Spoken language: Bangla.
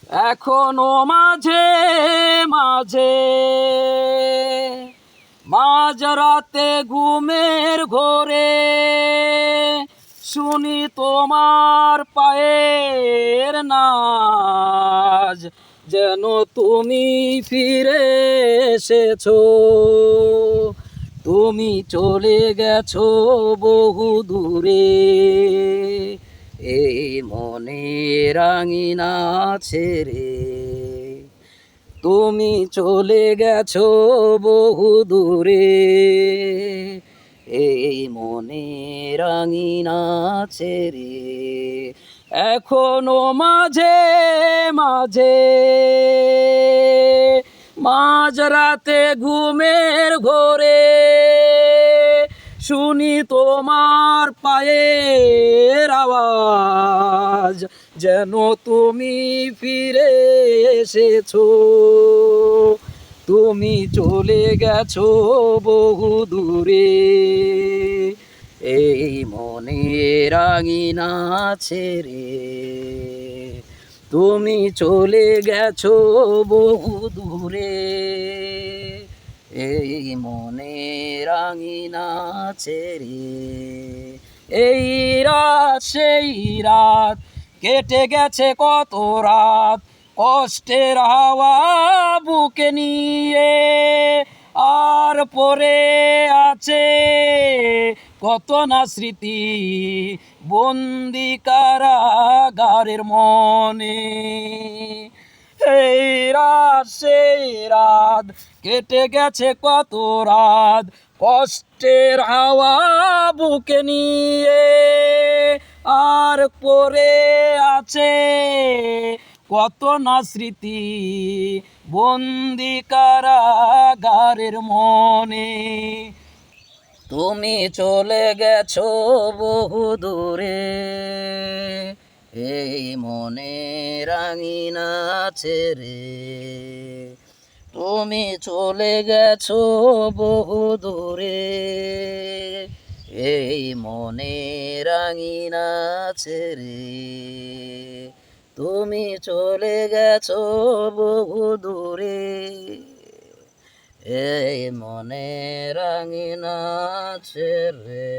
এখনো মাঝে মাঝে মাঝরাতে ঘুমের ঘোরে শুনি তোমার পায়ের নাজ, যেন তুমি ফিরে এসেছো। তুমি চলে গেছো বহু দূরে, এই মনে রাঙিনা ছেড়ে। তুমি চলে গেছো বহু দূরে, এই মনে রাঙিনা ছেড়ে। এখনো মাঝে মাঝে মাঝরাতে ঘুমের ঘোরে শুনি তোমার পায়ের আওয়াজ, যেন তুমি ফিরে এসেছো। তুমি চলে গেছো বহু দূরে, এই মনে রাঙিনা ছেড়ে। তুমি চলে গেছো বহু দূরে, এই মনে রাঙিনা ছেড়ে। এই রাত সেই রাত, কেটে গেছে কত রাত কষ্টের হাওয়া বুকে নিয়ে, আর পড়ে আছে কত না স্মৃতি বন্দি কারাগারের মনে। এই রাত সেই রাত, কেটে গেছে কত রাত কষ্টের হাওয়া বুকে নিয়ে, আর পড়ে আছে কত না স্মৃতি বন্দি কারাগারের মনে। তুমি চলে গেছো বহু দূরে, এই মনে রাঙিনা ছেড়ে। তুমি চলে গেছো বহু দূরে, এই মনে রাঙিনা ছেড়ে। তুমি চলে গেছো বহু দূরে, এই মনে রাঙিনা ছেড়ে।